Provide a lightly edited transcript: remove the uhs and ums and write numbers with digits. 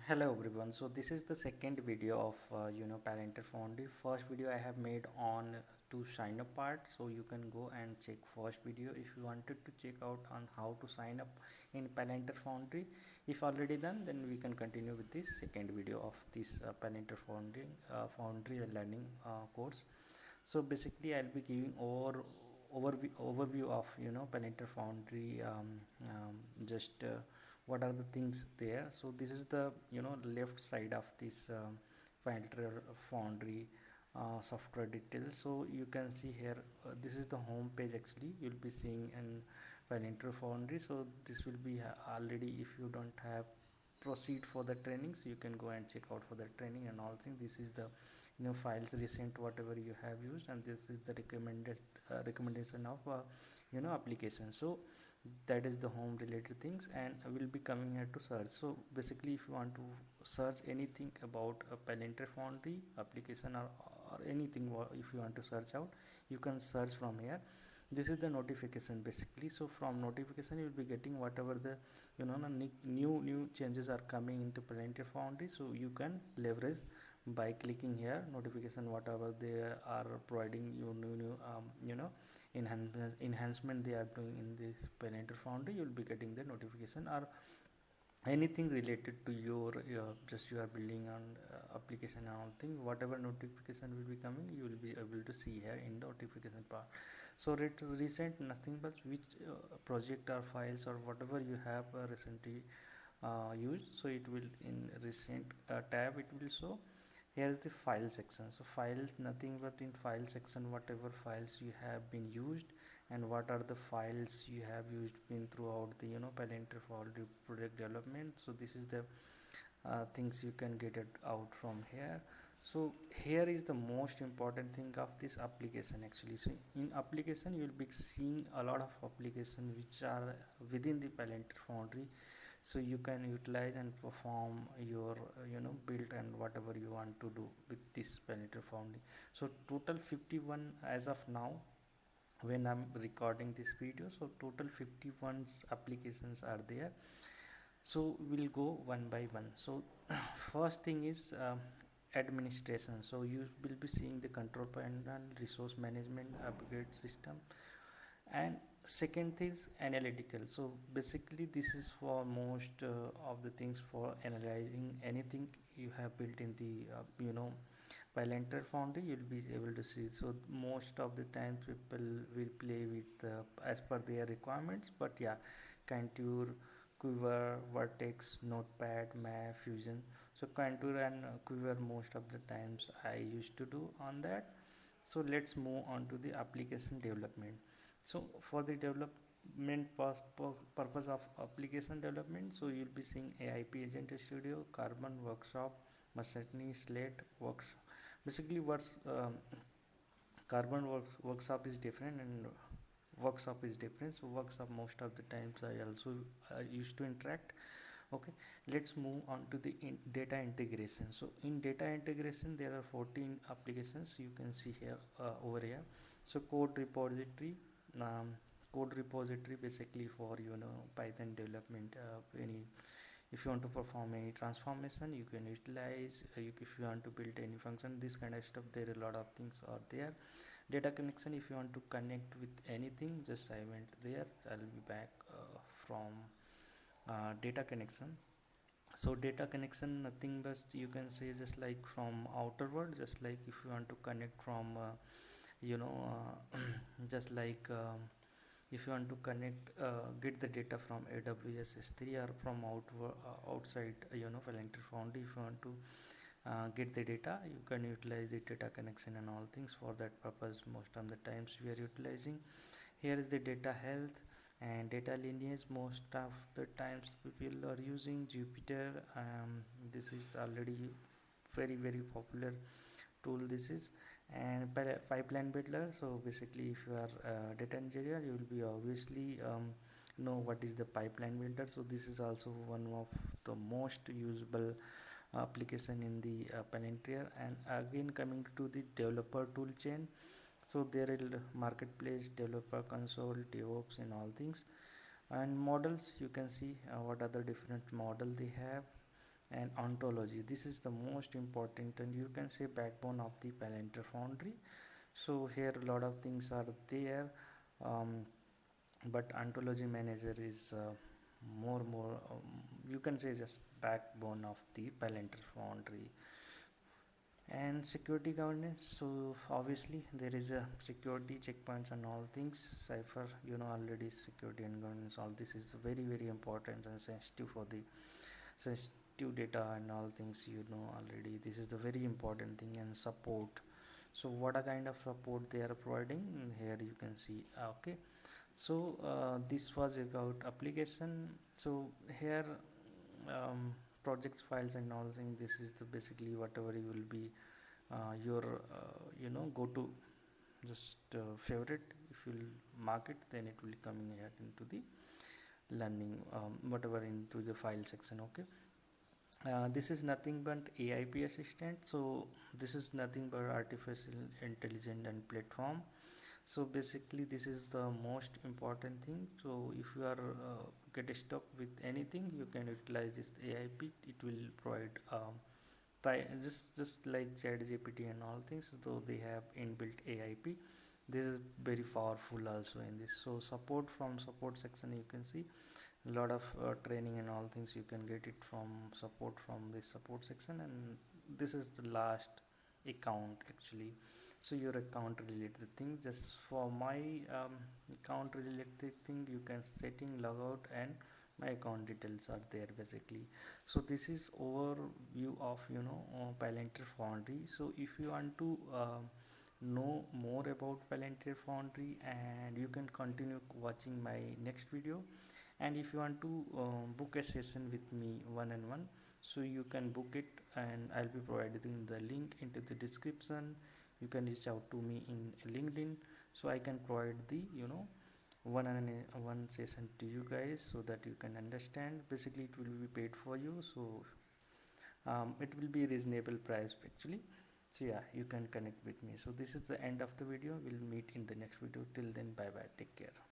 Hello everyone. So this is the second video of Palantir Foundry. First video I have made on to sign up part, so you can go and check first video if you wanted to check out on how to sign up in Palantir Foundry. If already done, then we can continue with this second video of this Palantir Foundry learning course. So basically I'll be giving overview of Palantir Foundry, just what are the things there. So this is the left side of this Palantir Foundry software details. So you can see here, this is the home page. Actually you'll be seeing in Palantir Foundry. So this will be already, if you don't have proceed for the training, so you can go and check out for the training and all things. This is the files recent whatever you have used, and this is the recommendation of application. So that is the home related things, and I will be coming here to search. So basically if you want to search anything about a Palantir Foundry application, or anything, if you want to search out, you can search from here. This is the notification basically. So from notification you will be getting whatever the new changes are coming into Palantir Foundry. So you can leverage by clicking here notification, whatever they are providing you new enhancement they are doing in this Palantir Foundry. You will be getting the notification, or anything related to your just you are building on application and all thing, whatever notification will be coming, you will be able to see here in the notification part. So recent nothing but which project or files or whatever you have recently used. So it will in recent tab it will show. Here is the file section. So files, nothing but in file section whatever files you have been used, and what are the files you have used been throughout the Palantir Foundry project development. So this is the things you can get it out from here. So here is the most important thing of this application actually. So in application you will be seeing a lot of applications which are within the Palantir Foundry. So you can utilize and perform your build and whatever you want to do with this Palantir Foundry. So total 51 as of now when I'm recording this video. So total 51 applications are there. So we'll go one by one. So first thing is administration. So you will be seeing the control panel, resource management, upgrade system, and second is analytical. So basically this is for most of the things for analyzing anything you have built in the Palantir Foundry. You'll be able to see. So most of the times people will play with as per their requirements, but yeah, Contour, Quiver, Vertex, Notepad, Map, Fusion. So Contour and Quiver most of the times I used to do on that. So let's move on to the application development. So for the development purpose of application development, so you'll be seeing AIP Agent Studio, Carbon, Workshop, Masatni, Slate, Works. Basically what's Workshop is different, and Workshop is different. So Workshop most of the times I also used to interact. Okay, let's move on to the data integration. So in data integration there are 14 applications you can see here, over here. So um, code repository basically for Python development. Any if you want to perform any transformation you can utilize, if you want to build any function, this kind of stuff, there are a lot of things are there. Data connection, if you want to connect with anything, just I went there, I'll be back from data connection. So data connection, nothing but you can say just like from outer world, just like if you want to connect from just like if you want to connect get the data from AWS S3 or from outside Palantir Foundry, if you want to get the data, you can utilize the data connection and all things. For that purpose most of the times we are utilizing. Here is the data health and data lineage. Most of the times people are using Jupyter. This is already very popular tool this is. And pipeline builder, so basically if you are data engineer you will be obviously know what is the pipeline builder. So this is also one of the most usable application in the Palantir. And again coming to the developer tool chain, so there is marketplace, developer console, DevOps and all things. And models, you can see what are the different model they have. and ontology. This is the most important, and you can say backbone of the Palantir Foundry. So here a lot of things are there, um, but ontology manager is more you can say just backbone of the Palantir Foundry. And security governance, so obviously there is a security checkpoints and all things. Cypher, already security and governance, all this is very important and sensitive for the sensitive data and all things, already this is the very important thing. And support, so what a kind of support they are providing here you can see. Okay, so this was about application. So here, projects, files and all things, this is the basically whatever you will be your go to just favorite. If you'll mark it, then it will coming here into the learning, whatever into the file section. Okay, this is nothing but AIP assistant. So this is nothing but artificial intelligence and platform. So basically this is the most important thing. So if you are get stuck with anything, you can utilize this AIP. It will provide just like ChatGPT and all things, so they have inbuilt AIP. This is very powerful also in this. So support, from support section you can see a lot of training and all things, you can get it from support, from this support section. And this is the last account actually. So your account related thing, just for my account related thing, you can setting logout and my account details are there basically. So this is overview of Palantir Foundry. So if you want to know more about Palantir Foundry, and you can continue watching my next video. And if you want to book a session with me one-on-one, so you can book it, and I'll be providing the link into the description. You can reach out to me in LinkedIn, so I can provide the one session to you guys, so that you can understand. Basically it will be paid for you, so it will be reasonable price actually. So yeah, you can connect with me. So this is the end of the video. We'll meet in the next video. Till then, bye bye, take care.